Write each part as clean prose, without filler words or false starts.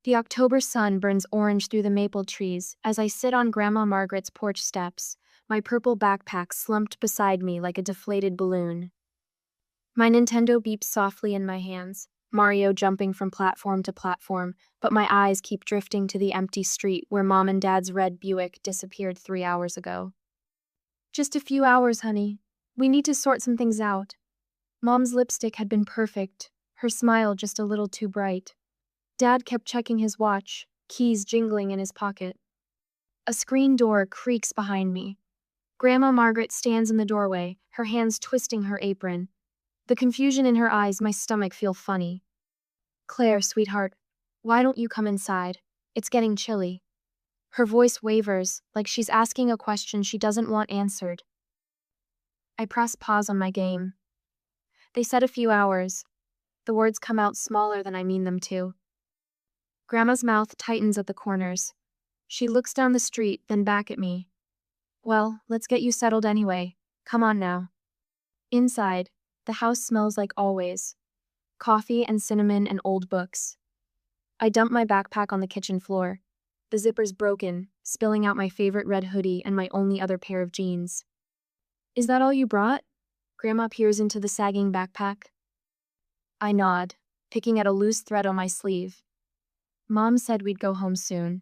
The October sun burns orange through the maple trees as I sit on Grandma Margaret's porch steps, my purple backpack slumped beside me like a deflated balloon. My Nintendo beeps softly in my hands, Mario jumping from platform to platform, but my eyes keep drifting to the empty street where Mom and Dad's red Buick disappeared 3 hours ago. Just a few hours, honey. We need to sort some things out. Mom's lipstick had been perfect, her smile just a little too bright. Dad kept checking his watch, keys jingling in his pocket. A screen door creaks behind me. Grandma Margaret stands in the doorway, her hands twisting her apron. The confusion in her eyes, my stomach feel funny. Claire, sweetheart, why don't you come inside? It's getting chilly. Her voice wavers, like she's asking a question she doesn't want answered. I press pause on my game. They said a few hours. The words come out smaller than I mean them to. Grandma's mouth tightens at the corners. She looks down the street, then back at me. Well, let's get you settled anyway. Come on now. Inside, the house smells like always. Coffee and cinnamon and old books. I dump my backpack on the kitchen floor. The zipper's broken, spilling out my favorite red hoodie and my only other pair of jeans. Is that all you brought? Grandma peers into the sagging backpack. I nod, picking at a loose thread on my sleeve. Mom said we'd go home soon.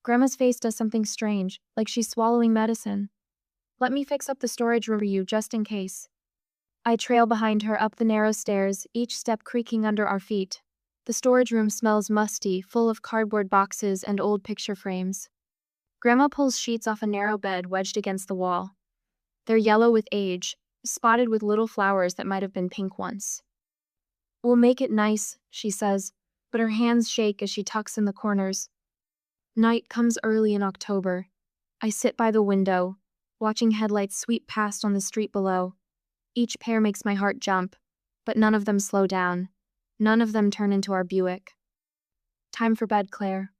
Grandma's face does something strange, like she's swallowing medicine. Let me fix up the storage room for you just in case. I trail behind her up the narrow stairs, each step creaking under our feet. The storage room smells musty, full of cardboard boxes and old picture frames. Grandma pulls sheets off a narrow bed wedged against the wall. They're yellow with age, spotted with little flowers that might have been pink once. We'll make it nice, she says, but her hands shake as she tucks in the corners. Night comes early in October. I sit by the window, watching headlights sweep past on the street below. Each pair makes my heart jump, but none of them slow down. None of them turn into our Buick. Time for bed, Claire.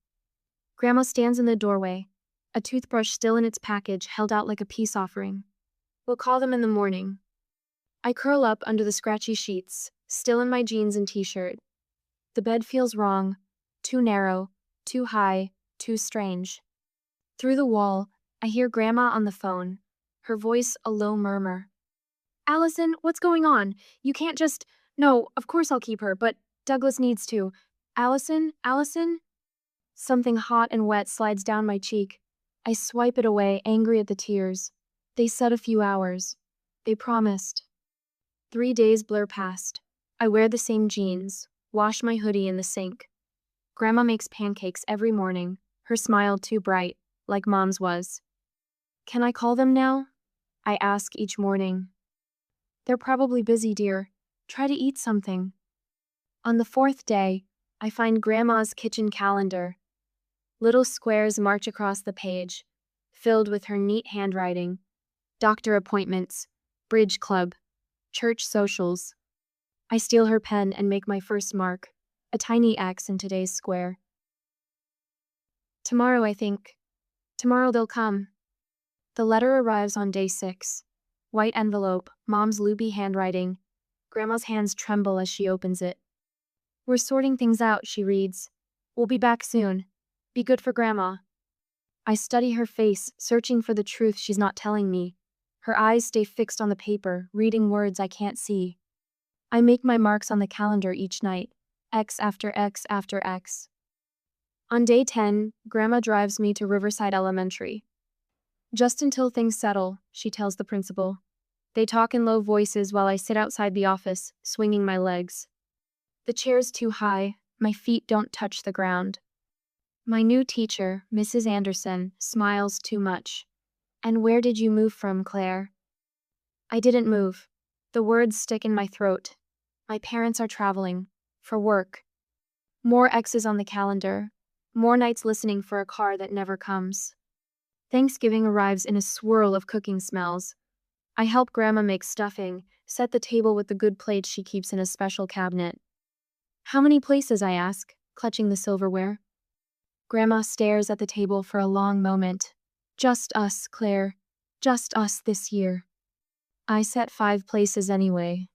Grandma stands in the doorway, a toothbrush still in its package held out like a peace offering. We'll call them in the morning. I curl up under the scratchy sheets, still in my jeans and t-shirt. The bed feels wrong, too narrow, too high, too strange. Through the wall, I hear Grandma on the phone, her voice a low murmur. Allison, what's going on? You can't just... No, of course I'll keep her, but Douglas needs to. Allison? Something hot and wet slides down my cheek. I swipe it away, angry at the tears. They said a few hours. They promised. 3 days blur past. I wear the same jeans, wash my hoodie in the sink. Grandma makes pancakes every morning, her smile too bright, like Mom's was. Can I call them now? I ask each morning. They're probably busy, dear. Try to eat something. On the 4th day, I find Grandma's kitchen calendar. Little squares march across the page, filled with her neat handwriting. Doctor appointments, bridge club, church socials. I steal her pen and make my first mark, a tiny X in today's square. Tomorrow, I think. Tomorrow they'll come. The letter arrives on day 6. White envelope, Mom's loopy handwriting. Grandma's hands tremble as she opens it. We're sorting things out, she reads. We'll be back soon. Be good for Grandma. I study her face, searching for the truth she's not telling me. Her eyes stay fixed on the paper, reading words I can't see. I make my marks on the calendar each night, X after X after X. On day 10, Grandma drives me to Riverside Elementary. Just until things settle, she tells the principal. They talk in low voices while I sit outside the office, swinging my legs. The chair's too high, my feet don't touch the ground. My new teacher, Mrs. Anderson, smiles too much. And where did you move from, Claire? I didn't move. The words stick in my throat. My parents are traveling. For work. More X's on the calendar. More nights listening for a car that never comes. Thanksgiving arrives in a swirl of cooking smells. I help Grandma make stuffing, set the table with the good plates she keeps in a special cabinet. How many places, I ask, clutching the silverware. Grandma stares at the table for a long moment. Just us, Claire. Just us this year. I set 5 places anyway.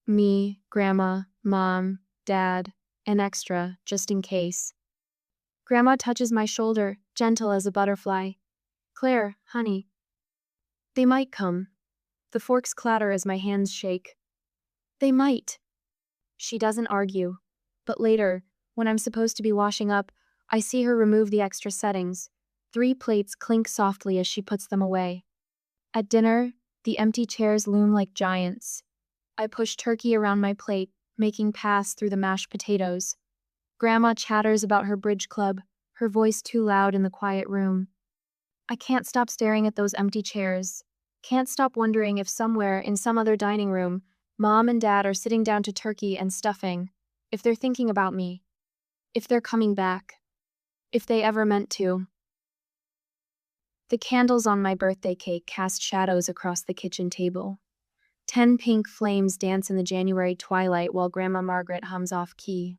Me, Grandma, Mom, Dad, an extra, just in case. Grandma touches my shoulder, gentle as a butterfly. Claire, honey. They might come. The forks clatter as my hands shake. They might. She doesn't argue. But later, when I'm supposed to be washing up, I see her remove the extra settings. 3 plates clink softly as she puts them away. At dinner, the empty chairs loom like giants. I push turkey around my plate, making paths through the mashed potatoes. Grandma chatters about her bridge club, her voice too loud in the quiet room. I can't stop staring at those empty chairs. Can't stop wondering if somewhere in some other dining room, Mom and Dad are sitting down to turkey and stuffing. If they're thinking about me. If they're coming back. If they ever meant to. The candles on my birthday cake cast shadows across the kitchen table. 10 pink flames dance in the January twilight while Grandma Margaret hums off key.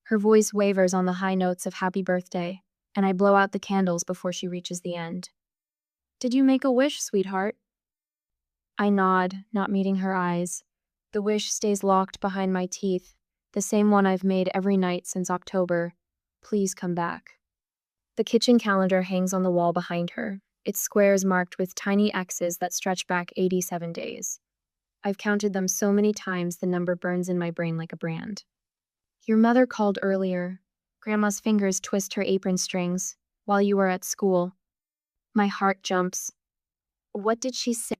Her voice wavers on the high notes of happy birthday, and I blow out the candles before she reaches the end. Did you make a wish, sweetheart? I nod, not meeting her eyes. The wish stays locked behind my teeth, the same one I've made every night since October. Please come back. The kitchen calendar hangs on the wall behind her, its squares marked with tiny X's that stretch back 87 days. I've counted them so many times the number burns in my brain like a brand. Your mother called earlier. Grandma's fingers twist her apron strings while you were at school. My heart jumps. What did she say?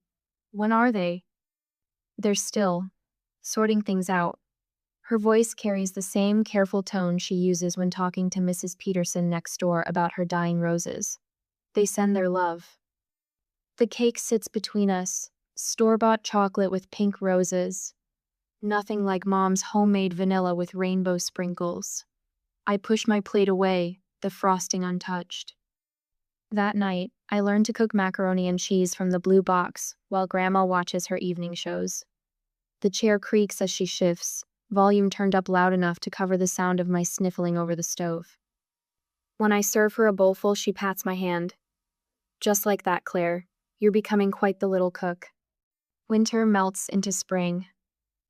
When are they? They're still sorting things out. Her voice carries the same careful tone she uses when talking to Mrs. Peterson next door about her dying roses. They send their love. The cake sits between us, store-bought chocolate with pink roses. Nothing like Mom's homemade vanilla with rainbow sprinkles. I push my plate away, the frosting untouched. That night, I learned to cook macaroni and cheese from the blue box while Grandma watches her evening shows. The chair creaks as she shifts, volume turned up loud enough to cover the sound of my sniffling over the stove. When I serve her a bowlful, she pats my hand. Just like that, Claire. You're becoming quite the little cook. Winter melts into spring.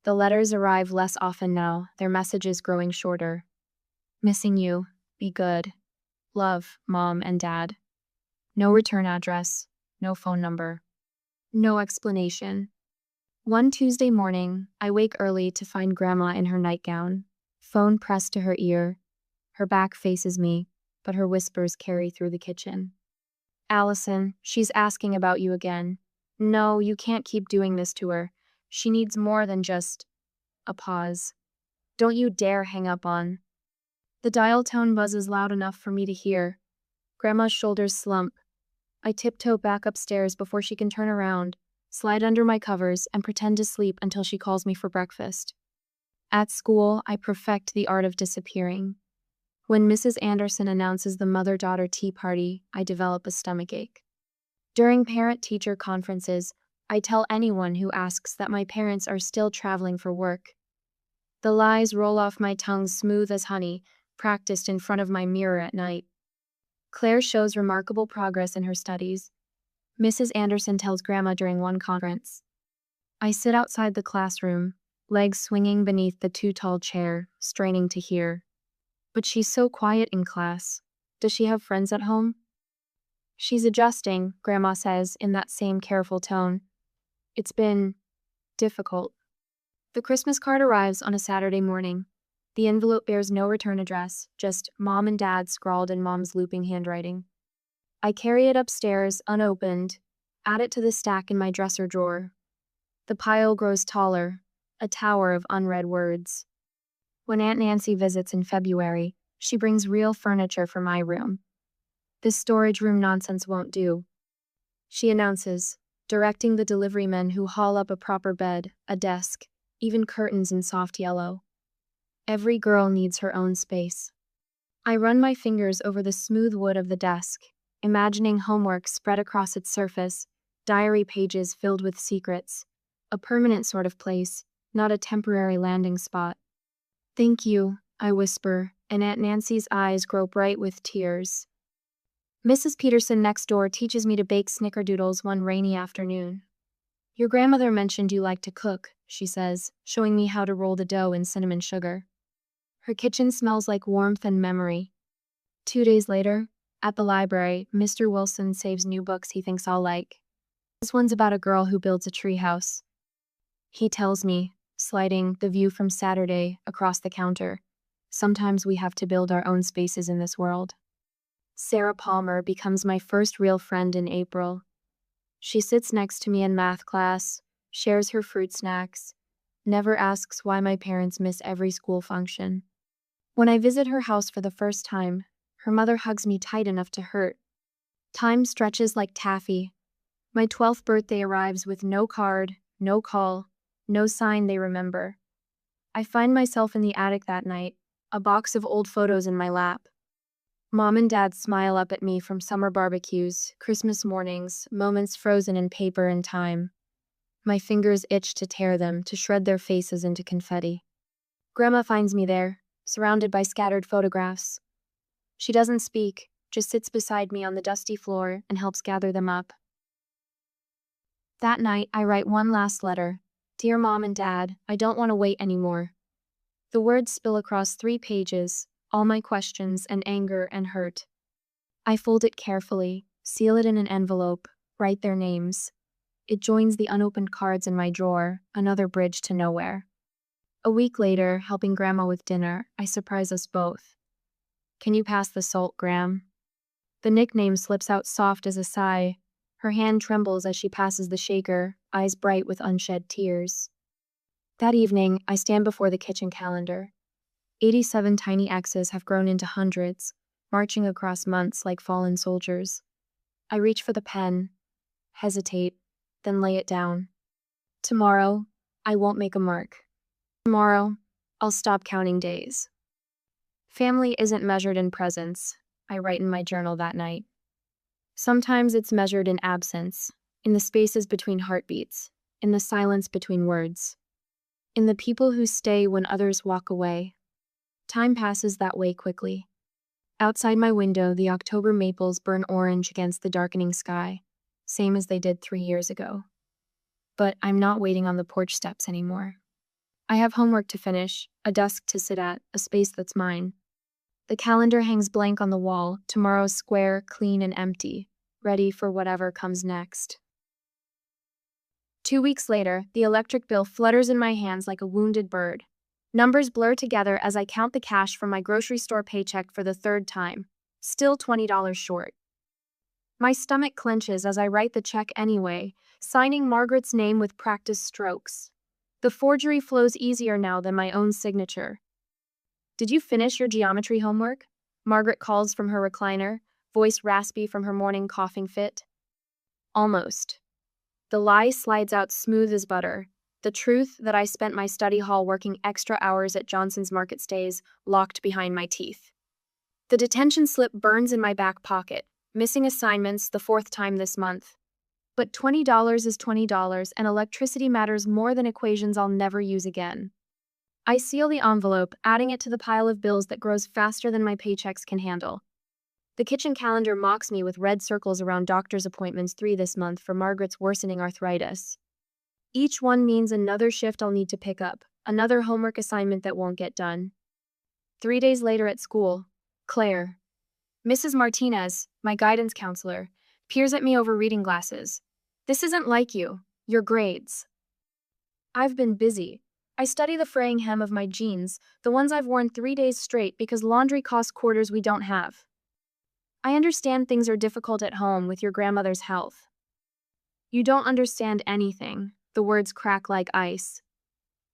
The letters arrive less often now, their messages growing shorter. Missing you. Be good. Love, Mom and Dad. No return address. No phone number. No explanation. One Tuesday morning, I wake early to find Grandma in her nightgown, phone pressed to her ear. Her back faces me, but her whispers carry through the kitchen. Allison, she's asking about you again. No, you can't keep doing this to her. She needs more than just a pause. Don't you dare hang up on. The dial tone buzzes loud enough for me to hear. Grandma's shoulders slump. I tiptoe back upstairs before she can turn around, slide under my covers, and pretend to sleep until she calls me for breakfast. At school, I perfect the art of disappearing. When Mrs. Anderson announces the mother-daughter tea party, I develop a stomachache. During parent-teacher conferences, I tell anyone who asks that my parents are still traveling for work. The lies roll off my tongue smooth as honey, practiced in front of my mirror at night. Claire shows remarkable progress in her studies. Mrs. Anderson tells Grandma during one conference. I sit outside the classroom, legs swinging beneath the too-tall chair, straining to hear. But she's so quiet in class. Does she have friends at home? She's adjusting, Grandma says in that same careful tone. It's been difficult. The Christmas card arrives on a Saturday morning. The envelope bears no return address, just Mom and Dad scrawled in Mom's looping handwriting. I carry it upstairs, unopened, add it to the stack in my dresser drawer. The pile grows taller, a tower of unread words. When Aunt Nancy visits in February, she brings real furniture for my room. This storage room nonsense won't do, she announces, directing the delivery men who haul up a proper bed, a desk, even curtains in soft yellow. Every girl needs her own space. I run my fingers over the smooth wood of the desk, imagining homework spread across its surface, diary pages filled with secrets, a permanent sort of place, not a temporary landing spot. Thank you, I whisper, and Aunt Nancy's eyes grow bright with tears. Mrs. Peterson next door teaches me to bake snickerdoodles one rainy afternoon. Your grandmother mentioned you like to cook, she says, showing me how to roll the dough in cinnamon sugar. Her kitchen smells like warmth and memory. 2 days later, at the library, Mr. Wilson saves new books he thinks I'll like. This one's about a girl who builds a treehouse. He tells me, sliding The View from Saturday across the counter, sometimes we have to build our own spaces in this world. Sarah Palmer becomes my first real friend in April. She sits next to me in math class, shares her fruit snacks, never asks why my parents miss every school function. When I visit her house for the first time, her mother hugs me tight enough to hurt. Time stretches like taffy. My 12th birthday arrives with no card, no call, no sign they remember. I find myself in the attic that night, a box of old photos in my lap. Mom and Dad smile up at me from summer barbecues, Christmas mornings, moments frozen in paper and time. My fingers itch to tear them, to shred their faces into confetti. Grandma finds me there, surrounded by scattered photographs. She doesn't speak, just sits beside me on the dusty floor and helps gather them up. That night, I write one last letter. Dear Mom and Dad, I don't want to wait anymore. The words spill across 3 pages, all my questions and anger and hurt. I fold it carefully, seal it in an envelope, write their names. It joins the unopened cards in my drawer, another bridge to nowhere. A week later, helping Grandma with dinner, I surprise us both. Can you pass the salt, Gram? The nickname slips out soft as a sigh. Her hand trembles as she passes the shaker, eyes bright with unshed tears. That evening, I stand before the kitchen calendar. 87 tiny X's have grown into hundreds, marching across months like fallen soldiers. I reach for the pen, hesitate, then lay it down. Tomorrow, I won't make a mark. Tomorrow, I'll stop counting days. Family isn't measured in presence, I write in my journal that night. Sometimes it's measured in absence, in the spaces between heartbeats, in the silence between words, in the people who stay when others walk away. Time passes that way quickly. Outside my window, the October maples burn orange against the darkening sky, same as they did 3 years ago. But I'm not waiting on the porch steps anymore. I have homework to finish, a desk to sit at, a space that's mine. The calendar hangs blank on the wall, tomorrow's square, clean and empty, ready for whatever comes next. 2 weeks later, the electric bill flutters in my hands like a wounded bird. Numbers blur together as I count the cash from my grocery store paycheck for the 3rd time, still $20 short. My stomach clenches as I write the check anyway, signing Margaret's name with practiced strokes. The forgery flows easier now than my own signature. Did you finish your geometry homework? Margaret calls from her recliner, voice raspy from her morning coughing fit. Almost. The lie slides out smooth as butter. The truth that I spent my study hall working extra hours at Johnson's Market stays locked behind my teeth. The detention slip burns in my back pocket, missing assignments the 4th time this month. But $20 is $20, and electricity matters more than equations I'll never use again. I seal the envelope, adding it to the pile of bills that grows faster than my paychecks can handle. The kitchen calendar mocks me with red circles around doctor's appointments, 3 this month for Margaret's worsening arthritis. Each one means another shift I'll need to pick up, another homework assignment that won't get done. 3 days later at school, Claire, Mrs. Martinez, my guidance counselor, peers at me over reading glasses. This isn't like you, your grades. I've been busy. I study the fraying hem of my jeans, the ones I've worn 3 days straight because laundry costs quarters we don't have. I understand things are difficult at home with your grandmother's health. You don't understand anything, the words crack like ice.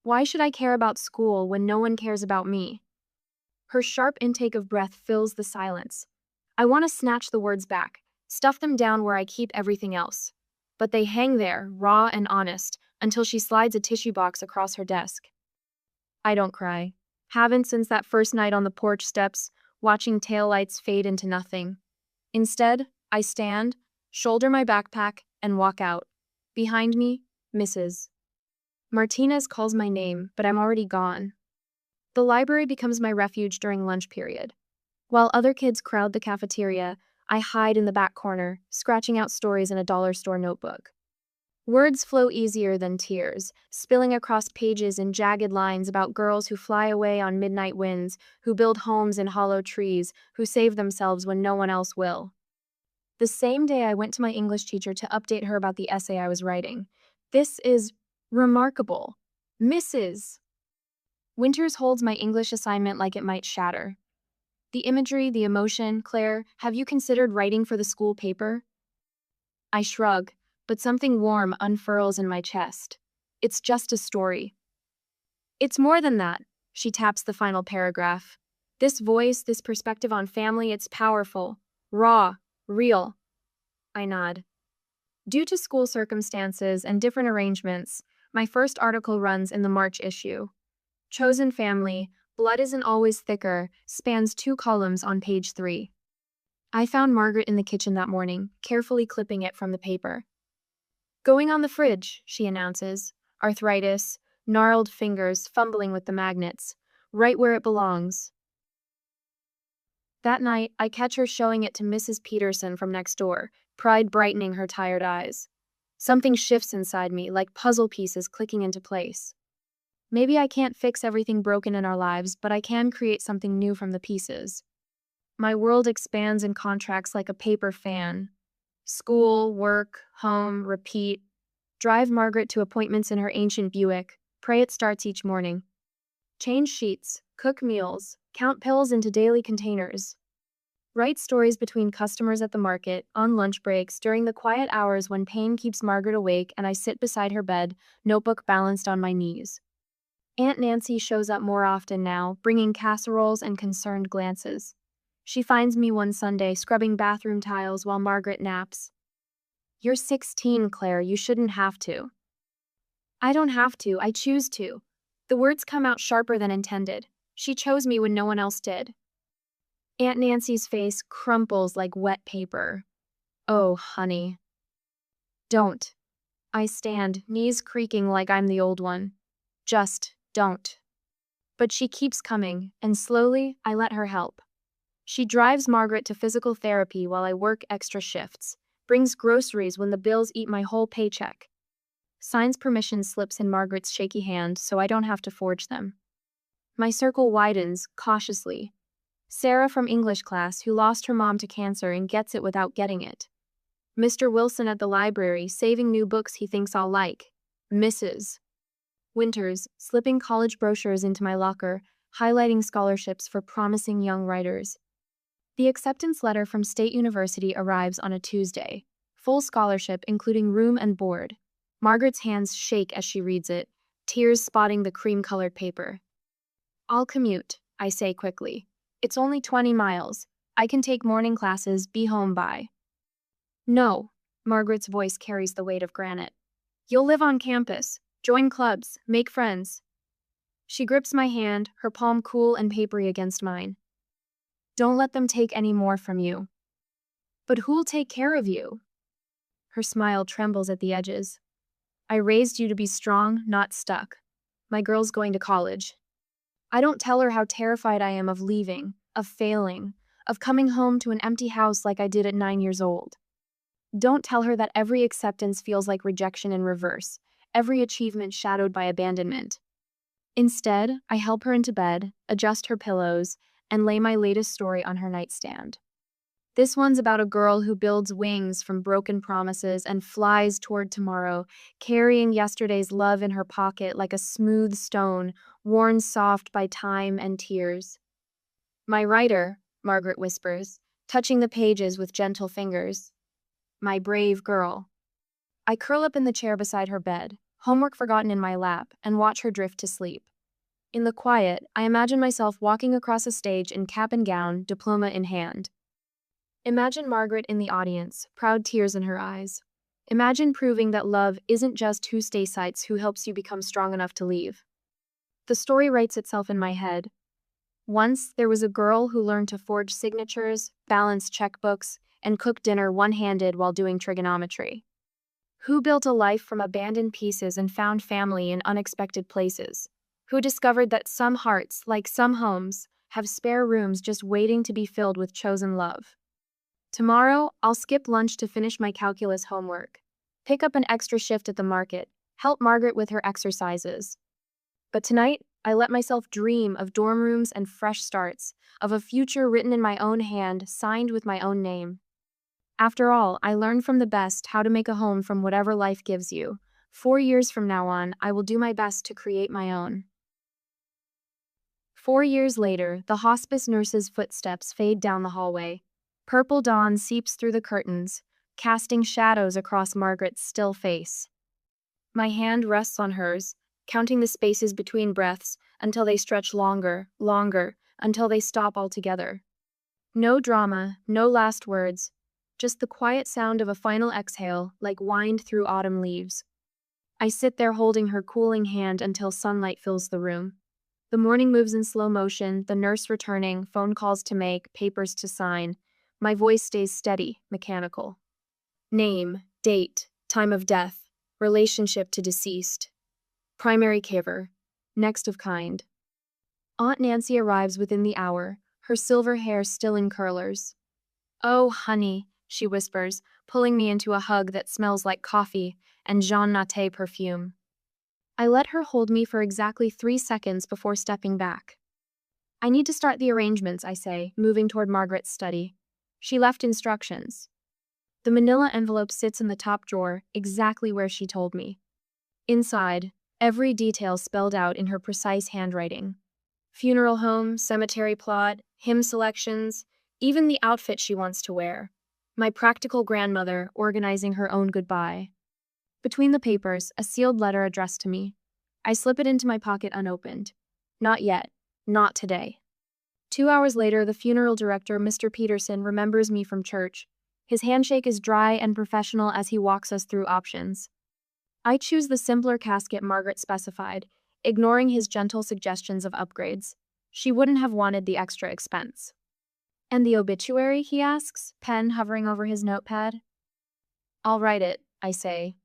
Why should I care about school when no one cares about me? Her sharp intake of breath fills the silence. I want to snatch the words back, stuff them down where I keep everything else. But they hang there, raw and honest, until she slides a tissue box across her desk. I don't cry. Haven't since that first night on the porch steps, watching taillights fade into nothing. Instead, I stand, shoulder my backpack, and walk out. Behind me, Mrs. Martinez calls my name, but I'm already gone. The library becomes my refuge during lunch period. While other kids crowd the cafeteria, I hide in the back corner, scratching out stories in a dollar store notebook. Words flow easier than tears, spilling across pages in jagged lines about girls who fly away on midnight winds, who build homes in hollow trees, who save themselves when no one else will. The same day I went to my English teacher to update her about the essay I was writing. This is remarkable. Mrs. Winters holds my English assignment like it might shatter. The imagery, the emotion, Claire, have you considered writing for the school paper? I shrug, but something warm unfurls in my chest. It's just a story. It's more than that, she taps the final paragraph. This voice, this perspective on family, it's powerful, raw, real. I nod. Due to school circumstances and different arrangements, my first article runs in the March issue. Chosen family, blood isn't always thicker, spans 2 columns on page 3. I found Margaret in the kitchen that morning, carefully clipping it from the paper. Going on the fridge, she announces. Arthritis, gnarled fingers fumbling with the magnets, right where it belongs. That night, I catch her showing it to Mrs. Peterson from next door, pride brightening her tired eyes. Something shifts inside me, like puzzle pieces clicking into place. Maybe I can't fix everything broken in our lives, but I can create something new from the pieces. My world expands and contracts like a paper fan. School, work, home, repeat. Drive Margaret to appointments in her ancient Buick. Pray it starts each morning. Change sheets, cook meals, count pills into daily containers. Write stories between customers at the market, on lunch breaks, during the quiet hours when pain keeps Margaret awake and I sit beside her bed, notebook balanced on my knees. Aunt Nancy shows up more often now, bringing casseroles and concerned glances. She finds me one Sunday scrubbing bathroom tiles while Margaret naps. You're 16, Claire, you shouldn't have to. I don't have to, I choose to. The words come out sharper than intended. She chose me when no one else did. Aunt Nancy's face crumples like wet paper. Oh, honey. Don't. I stand, knees creaking like I'm the old one. Just don't. But she keeps coming, and slowly I let her help. She drives Margaret to physical therapy while I work extra shifts, brings groceries when the bills eat my whole paycheck. Signs permission slips in Margaret's shaky hand so I don't have to forge them. My circle widens, cautiously. Sarah from English class who lost her mom to cancer and gets it without getting it. Mr. Wilson at the library saving new books he thinks I'll like. Mrs. Winters slipping college brochures into my locker, highlighting scholarships for promising young writers. The acceptance letter from State University arrives on a Tuesday. Full scholarship including room and board. Margaret's hands shake as she reads it, tears spotting the cream-colored paper. I'll commute, I say quickly. It's only 20 miles. I can take morning classes, be home by. No, Margaret's voice carries the weight of granite. You'll live on campus, join clubs, make friends. She grips my hand, her palm cool and papery against mine. Don't let them take any more from you. But who'll take care of you? Her smile trembles at the edges. I raised you to be strong, not stuck. My girl's going to college. I don't tell her how terrified I am of leaving, of failing, of coming home to an empty house like I did at 9 years old. Don't tell her that every acceptance feels like rejection in reverse, every achievement shadowed by abandonment. Instead, I help her into bed, adjust her pillows, and lay my latest story on her nightstand. This one's about a girl who builds wings from broken promises and flies toward tomorrow, carrying yesterday's love in her pocket like a smooth stone, worn soft by time and tears. My writer, Margaret whispers, touching the pages with gentle fingers. My brave girl. I curl up in the chair beside her bed, homework forgotten in my lap, and watch her drift to sleep. In the quiet, I imagine myself walking across a stage in cap and gown, diploma in hand. Imagine Margaret in the audience, proud tears in her eyes. Imagine proving that love isn't just who stays sites who helps you become strong enough to leave. The story writes itself in my head. Once, there was a girl who learned to forge signatures, balance checkbooks, and cook dinner one-handed while doing trigonometry. Who built a life from abandoned pieces and found family in unexpected places? Who discovered that some hearts, like some homes, have spare rooms just waiting to be filled with chosen love? Tomorrow, I'll skip lunch to finish my calculus homework. pick up an extra shift at the market, help Margaret with her exercises. But tonight, I let myself dream of dorm rooms and fresh starts, of a future written in my own hand, signed with my own name. After all, I learned from the best how to make a home from whatever life gives you. 4 years from now on, I will do my best to create my own. 4 years later, the hospice nurse's footsteps fade down the hallway. Purple dawn seeps through the curtains, casting shadows across Margaret's still face. My hand rests on hers, counting the spaces between breaths until they stretch longer, until they stop altogether. No drama, no last words, just the quiet sound of a final exhale, like wind through autumn leaves. I sit there holding her cooling hand until sunlight fills the room. The morning moves in slow motion, the nurse returning, phone calls to make, papers to sign. My voice stays steady, mechanical. Name, date, time of death, relationship to deceased. Primary caregiver, next of kind. Aunt Nancy arrives within the hour, her silver hair still in curlers. "Oh, honey," she whispers, pulling me into a hug that smells like coffee and Jean Naté perfume. I let her hold me for exactly 3 seconds before stepping back. "I need to start the arrangements," I say, moving toward Margaret's study. She left instructions. The manila envelope sits in the top drawer, exactly where she told me. Inside, every detail spelled out in her precise handwriting. Funeral home, cemetery plot, hymn selections, even the outfit she wants to wear. My practical grandmother organizing her own goodbye. Between the papers, a sealed letter addressed to me. I slip it into my pocket unopened. Not yet. Not today. 2 hours later, the funeral director, Mr. Peterson, remembers me from church. His handshake is dry and professional as he walks us through options. I choose the simpler casket Margaret specified, ignoring his gentle suggestions of upgrades. She wouldn't have wanted the extra expense. "And the obituary?" he asks, pen hovering over his notepad. "I'll write it," I say.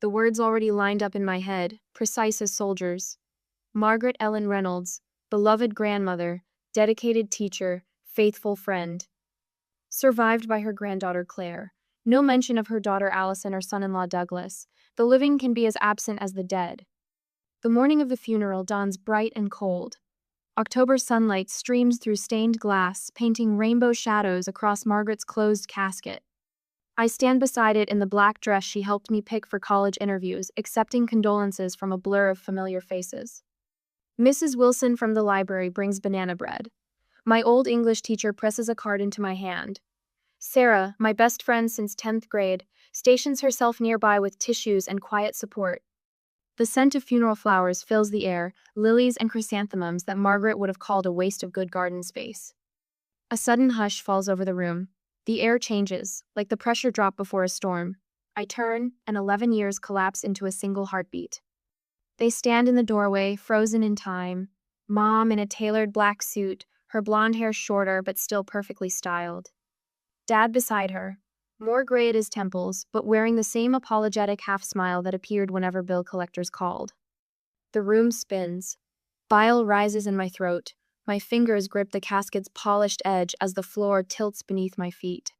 The words already lined up in my head, precise as soldiers. Margaret Ellen Reynolds, beloved grandmother, dedicated teacher, faithful friend. Survived by her granddaughter Claire. No mention of her daughter Allison or son-in-law Douglas. The living can be as absent as the dead. The morning of the funeral dawns bright and cold. October sunlight streams through stained glass, painting rainbow shadows across Margaret's closed casket. I stand beside it in the black dress she helped me pick for college interviews, accepting condolences from a blur of familiar faces. Mrs. Wilson from the library brings banana bread. My old English teacher presses a card into my hand. Sarah, my best friend since 10th grade, stations herself nearby with tissues and quiet support. The scent of funeral flowers fills the air, lilies and chrysanthemums that Margaret would have called a waste of good garden space. A sudden hush falls over the room. The air changes, like the pressure drop before a storm. I turn, and 11 years collapse into a single heartbeat. They stand in the doorway, frozen in time. Mom in a tailored black suit, her blonde hair shorter but still perfectly styled. Dad beside her, more gray at his temples, but wearing the same apologetic half-smile that appeared whenever bill collectors called. The room spins. Bile rises in my throat. My fingers grip the casket's polished edge as the floor tilts beneath my feet.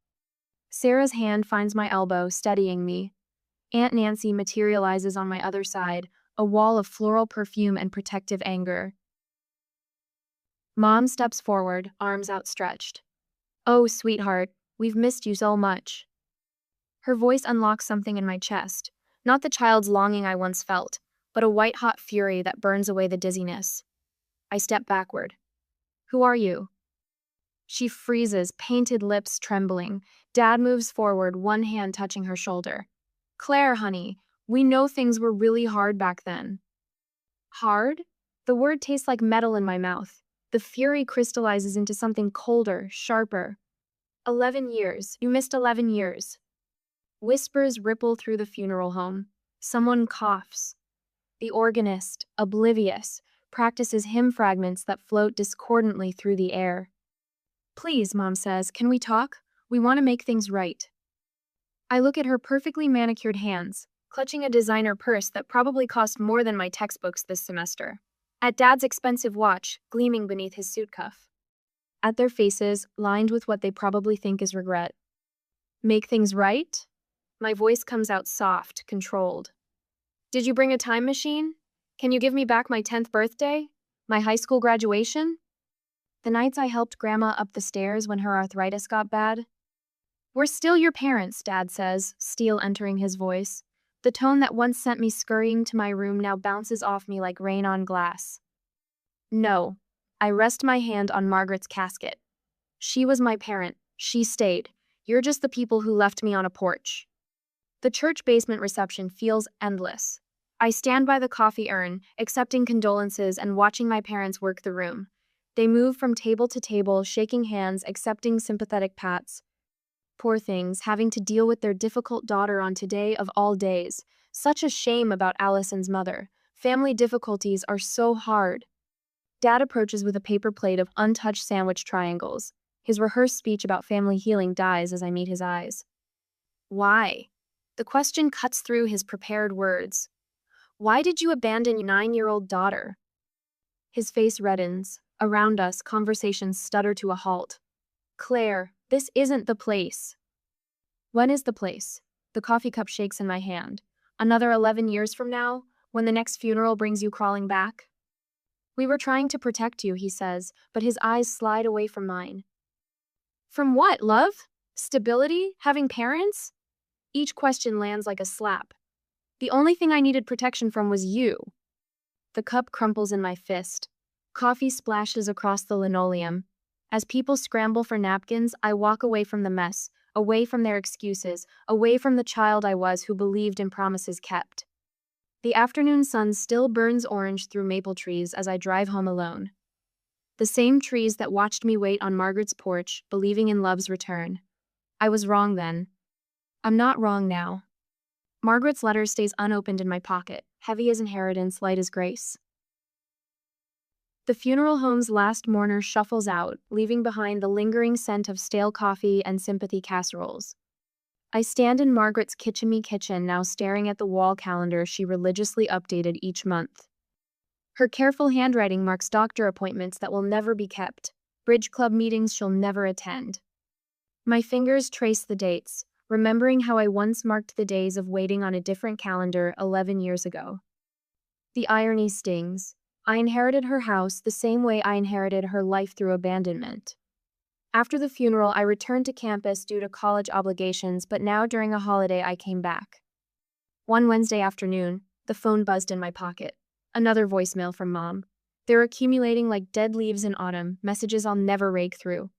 Sarah's hand finds my elbow, steadying me. Aunt Nancy materializes on my other side, a wall of floral perfume and protective anger. Mom steps forward, arms outstretched. "Oh, sweetheart, we've missed you so much." Her voice unlocks something in my chest, not the child's longing I once felt, but a white-hot fury that burns away the dizziness. I step backward. "Who are you?" She freezes, painted lips trembling. Dad moves forward, one hand touching her shoulder. "Claire, honey, we know things were really hard back then." Hard? The word tastes like metal in my mouth. The fury crystallizes into something colder, sharper. 11 years. You missed 11 years. Whispers ripple through the funeral home. Someone coughs. The organist, oblivious, practices hymn fragments that float discordantly through the air. "Please," Mom says, "can we talk? We want to make things right." I look at her perfectly manicured hands, clutching a designer purse that probably cost more than my textbooks this semester. At Dad's expensive watch, gleaming beneath his suit cuff. At their faces, lined with what they probably think is regret. Make things right? My voice comes out soft, controlled. Did you bring a time machine? Can you give me back my 10th birthday? My high school graduation? The nights I helped Grandma up the stairs when her arthritis got bad? We're still your parents, Dad says, steel entering his voice. The tone that once sent me scurrying to my room now bounces off me like rain on glass. No. I rest my hand on Margaret's casket. She was my parent. She stayed. You're just the people who left me on a porch. The church basement reception feels endless. I stand by the coffee urn, accepting condolences and watching my parents work the room. They move from table to table, shaking hands, accepting sympathetic pats. Poor things, having to deal with their difficult daughter on today of all days. Such a shame about Allison's mother. Family difficulties are so hard. Dad approaches with a paper plate of untouched sandwich triangles. His rehearsed speech about family healing dies as I meet his eyes. Why? The question cuts through his prepared words. Why did you abandon your 9-year-old daughter? His face reddens. Around us, conversations stutter to a halt. Claire, this isn't the place. When is the place? The coffee cup shakes in my hand. Another 11 years from now, when the next funeral brings you crawling back? We were trying to protect you, he says, but his eyes slide away from mine. From what, love? Stability? Having parents? Each question lands like a slap. The only thing I needed protection from was you. The cup crumples in my fist. Coffee splashes across the linoleum. As people scramble for napkins, I walk away from the mess, away from their excuses, away from the child I was who believed in promises kept. The afternoon sun still burns orange through maple trees as I drive home alone. The same trees that watched me wait on Margaret's porch, believing in love's return. I was wrong then. I'm not wrong now. Margaret's letter stays unopened in my pocket, heavy as inheritance, light as grace. The funeral home's last mourner shuffles out, leaving behind the lingering scent of stale coffee and sympathy casseroles. I stand in Margaret's kitchen-y kitchen, now staring at the wall calendar she religiously updated each month. Her careful handwriting marks doctor appointments that will never be kept, bridge club meetings she'll never attend. My fingers trace the dates, remembering how I once marked the days of waiting on a different calendar 11 years ago. The irony stings. I inherited her house the same way I inherited her life through abandonment. After the funeral, I returned to campus due to college obligations, but now during a holiday I came back. One Wednesday afternoon, the phone buzzed in my pocket. Another voicemail from Mom. They're accumulating like dead leaves in autumn, messages I'll never rake through.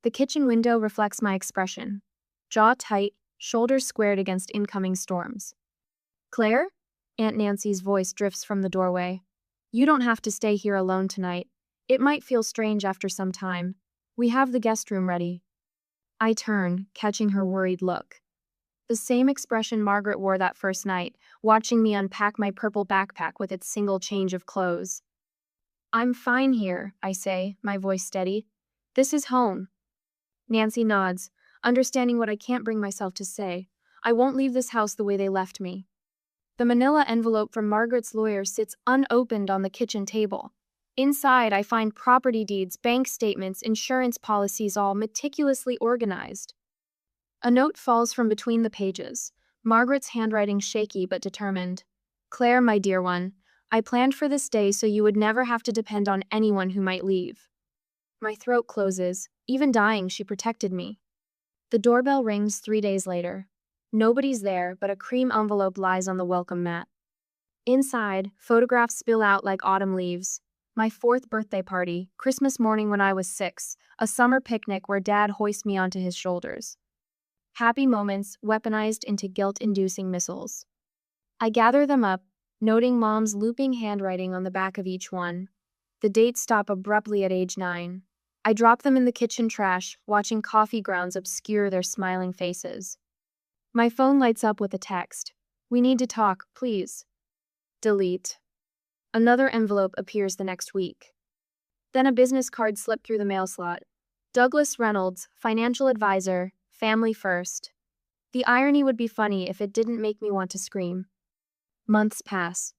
The kitchen window reflects my expression. Jaw tight, shoulders squared against incoming storms. Claire? Aunt Nancy's voice drifts from the doorway. You don't have to stay here alone tonight. It might feel strange after some time. We have the guest room ready. I turn, catching her worried look. The same expression Margaret wore that first night, watching me unpack my purple backpack with its single change of clothes. I'm fine here, I say, my voice steady. This is home. Nancy nods, understanding what I can't bring myself to say. I won't leave this house the way they left me. The manila envelope from Margaret's lawyer sits unopened on the kitchen table. Inside, I find property deeds, bank statements, insurance policies, all meticulously organized. A note falls from between the pages, Margaret's handwriting shaky but determined. Claire, my dear one, I planned for this day so you would never have to depend on anyone who might leave. My throat closes. Even dying, she protected me. The doorbell rings 3 days later. Nobody's there, but a cream envelope lies on the welcome mat. Inside, photographs spill out like autumn leaves. My 4th birthday party, Christmas morning when I was 6, a summer picnic where Dad hoists me onto his shoulders. Happy moments weaponized into guilt-inducing missiles. I gather them up, noting Mom's looping handwriting on the back of each one. The dates stop abruptly at age 9. I drop them in the kitchen trash, watching coffee grounds obscure their smiling faces. My phone lights up with a text. We need to talk, please. Delete. Another envelope appears the next week. Then a business card slipped through the mail slot. Douglas Reynolds, financial advisor, family first. The irony would be funny if it didn't make me want to scream. Months pass.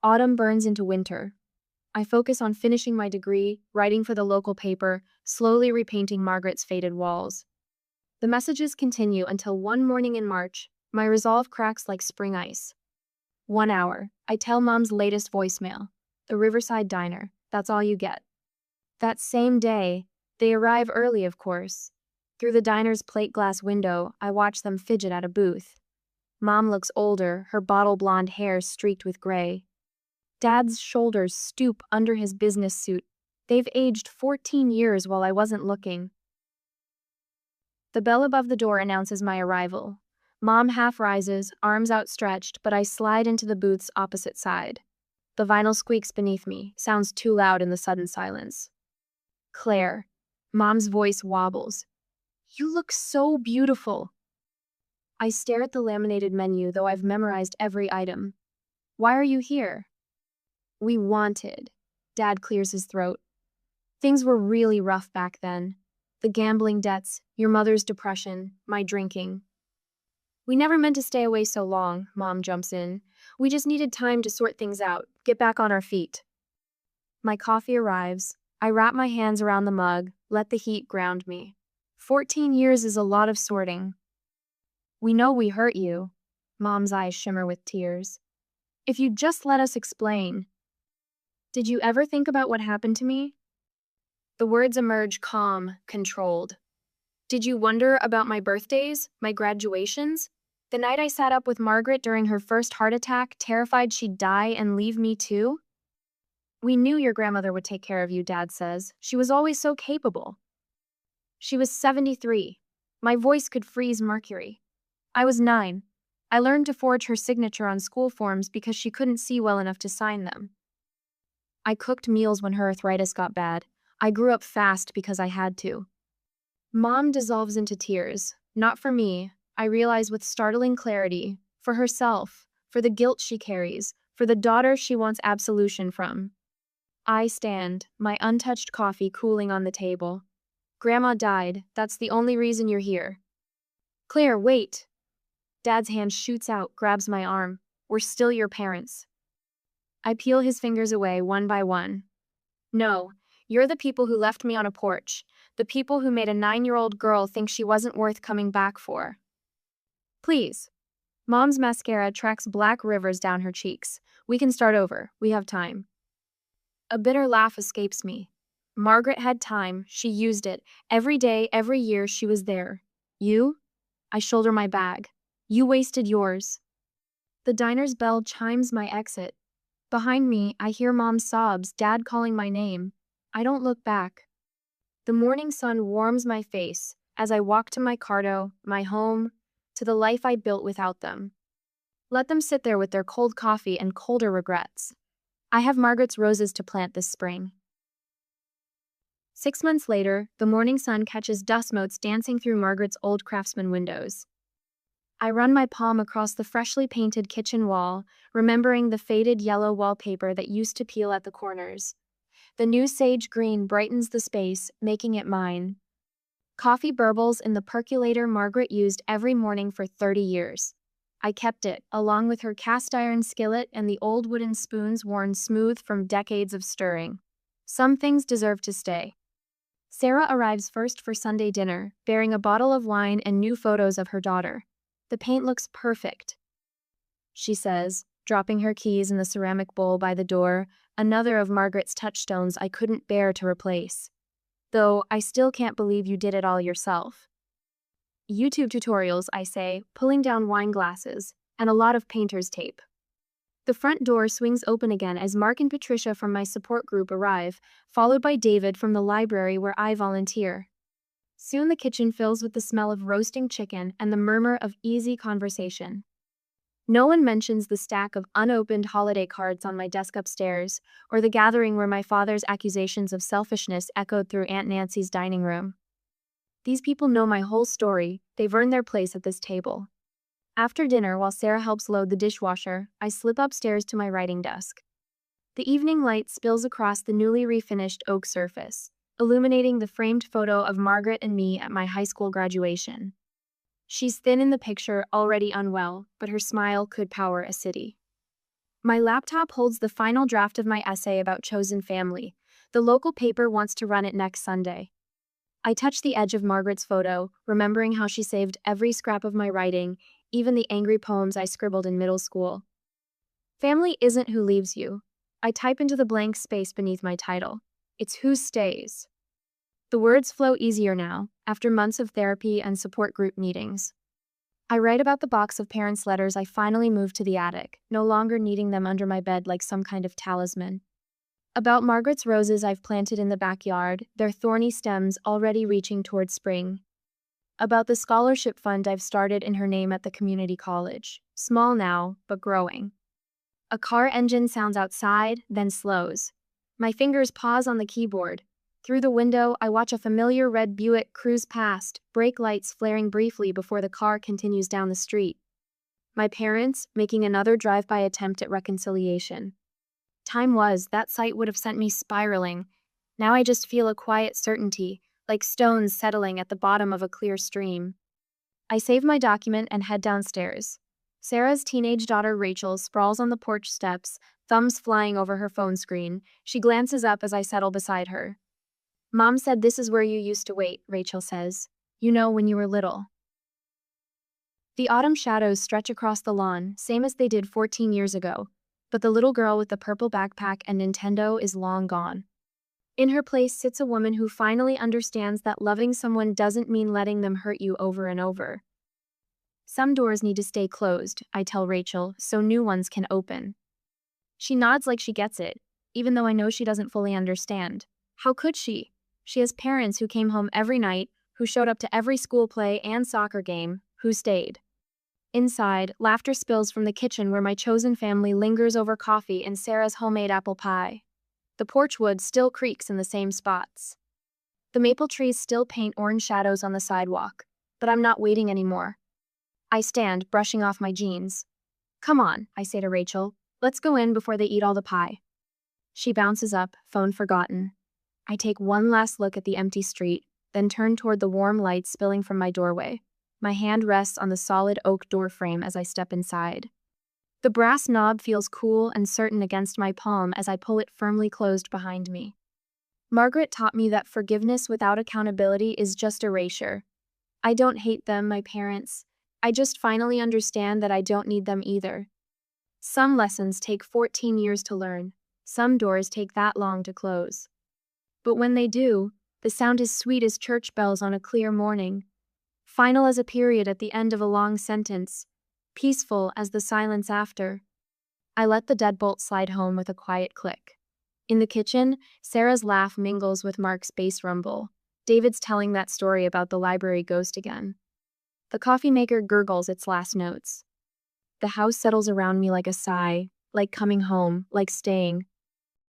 Autumn burns into winter. I focus on finishing my degree, writing for the local paper, slowly repainting Margaret's faded walls. The messages continue until one morning in March, My resolve cracks like spring ice. 1 hour. I tell Mom's latest voicemail. The Riverside Diner. That's all you get. That same day, they arrive early, of course. Through the diner's plate glass window, I watch them fidget at a booth. Mom looks older, her bottle blonde hair streaked with gray. Dad's shoulders stoop under his business suit. They've aged 14 years while I wasn't looking. The bell above the door announces my arrival. Mom half rises, arms outstretched, but I slide into the booth's opposite side. The vinyl squeaks beneath me, sounds too loud in the sudden silence. Claire. Mom's voice wobbles. You look so beautiful. I stare at the laminated menu, though I've memorized every item. Why are you here? We wanted. Dad clears his throat. Things were really rough back then. The gambling debts, your mother's depression, my drinking. We never meant to stay away so long, Mom jumps in. We just needed time to sort things out, get back on our feet. My coffee arrives. I wrap my hands around the mug, let the heat ground me. 14 years is a lot of sorting. We know we hurt you. Mom's eyes shimmer with tears. If you'd just let us explain. Did you ever think about what happened to me? The words emerge calm, controlled. Did you wonder about my birthdays, my graduations? The night I sat up with Margaret during her first heart attack, terrified she'd die and leave me too? We knew your grandmother would take care of you, Dad says. She was always so capable. She was 73. My voice could freeze mercury. I was 9. I learned to forge her signature on school forms because she couldn't see well enough to sign them. I cooked meals when her arthritis got bad. I grew up fast because I had to. Mom dissolves into tears. Not for me, I realize with startling clarity. For herself, for the guilt she carries, for the daughter she wants absolution from. I stand, my untouched coffee cooling on the table. Grandma died, that's the only reason you're here. Claire, wait. Dad's hand shoots out, grabs my arm. We're still your parents. I peel his fingers away one by one. No, you're the people who left me on a porch. The people who made a 9-year-old girl think she wasn't worth coming back for. Please. Mom's mascara tracks black rivers down her cheeks. We can start over. We have time. A bitter laugh escapes me. Margaret had time. She used it. Every day, every year, she was there. You? I shoulder my bag. You wasted yours. The diner's bell chimes my exit. Behind me, I hear Mom's sobs, Dad calling my name. I don't look back. The morning sun warms my face as I walk to my cardo, my home, to the life I built without them. Let them sit there with their cold coffee and colder regrets. I have Margaret's roses to plant this spring. 6 months later, the morning sun catches dust motes dancing through Margaret's old craftsman windows. I run my palm across the freshly painted kitchen wall, remembering the faded yellow wallpaper that used to peel at the corners. The new sage green brightens the space, making it mine. Coffee burbles in the percolator Margaret used every morning for 30 years. I kept it, along with her cast iron skillet and the old wooden spoons worn smooth from decades of stirring. Some things deserve to stay. Sarah arrives first for Sunday dinner, bearing a bottle of wine and new photos of her daughter. The paint looks perfect, she says, dropping her keys in the ceramic bowl by the door, another of Margaret's touchstones I couldn't bear to replace. Though I still can't believe you did it all yourself. YouTube tutorials, I say, pulling down wine glasses, and a lot of painter's tape. The front door swings open again as Mark and Patricia from my support group arrive, followed by David from the library where I volunteer. Soon the kitchen fills with the smell of roasting chicken and the murmur of easy conversation. No one mentions the stack of unopened holiday cards on my desk upstairs, or the gathering where my father's accusations of selfishness echoed through Aunt Nancy's dining room. These people know my whole story. They've earned their place at this table. After dinner, while Sarah helps load the dishwasher, I slip upstairs to my writing desk. The evening light spills across the newly refinished oak surface, illuminating the framed photo of Margaret and me at my high school graduation. She's thin in the picture, already unwell, but her smile could power a city. My laptop holds the final draft of my essay about chosen family. The local paper wants to run it next Sunday. I touch the edge of Margaret's photo, remembering how she saved every scrap of my writing, even the angry poems I scribbled in middle school. Family isn't who leaves you. I type into the blank space beneath my title. It's who stays. The words flow easier now, after months of therapy and support group meetings. I write about the box of parents' letters I finally moved to the attic, no longer needing them under my bed like some kind of talisman. About Margaret's roses I've planted in the backyard, their thorny stems already reaching toward spring. About the scholarship fund I've started in her name at the community college, small now, but growing. A car engine sounds outside, then slows. My fingers pause on the keyboard. Through the window, I watch a familiar red Buick cruise past, brake lights flaring briefly before the car continues down the street. My parents, making another drive-by attempt at reconciliation. Time was, that sight would have sent me spiraling. Now I just feel a quiet certainty, like stones settling at the bottom of a clear stream. I save my document and head downstairs. Sarah's teenage daughter Rachel sprawls on the porch steps, thumbs flying over her phone screen. She glances up as I settle beside her. Mom said this is where you used to wait, Rachel says. You know, when you were little. The autumn shadows stretch across the lawn, same as they did 14 years ago, but the little girl with the purple backpack and Nintendo is long gone. In her place sits a woman who finally understands that loving someone doesn't mean letting them hurt you over and over. Some doors need to stay closed, I tell Rachel, so new ones can open. She nods like she gets it, even though I know she doesn't fully understand. How could she? She has parents who came home every night, who showed up to every school play and soccer game, who stayed. Inside, laughter spills from the kitchen where my chosen family lingers over coffee and Sarah's homemade apple pie. The porch wood still creaks in the same spots. The maple trees still paint orange shadows on the sidewalk, but I'm not waiting anymore. I stand, brushing off my jeans. Come on, I say to Rachel, let's go in before they eat all the pie. She bounces up, phone forgotten. I take one last look at the empty street, then turn toward the warm light spilling from my doorway. My hand rests on the solid oak door frame as I step inside. The brass knob feels cool and certain against my palm as I pull it firmly closed behind me. Margaret taught me that forgiveness without accountability is just erasure. I don't hate them, my parents. I just finally understand that I don't need them either. Some lessons take 14 years to learn. Some doors take that long to close. But when they do, the sound is sweet as church bells on a clear morning. Final as a period at the end of a long sentence. Peaceful as the silence after. I let the deadbolt slide home with a quiet click. In the kitchen, Sarah's laugh mingles with Mark's bass rumble. David's telling that story about the library ghost again. The coffee maker gurgles its last notes. The house settles around me like a sigh, like coming home, like staying.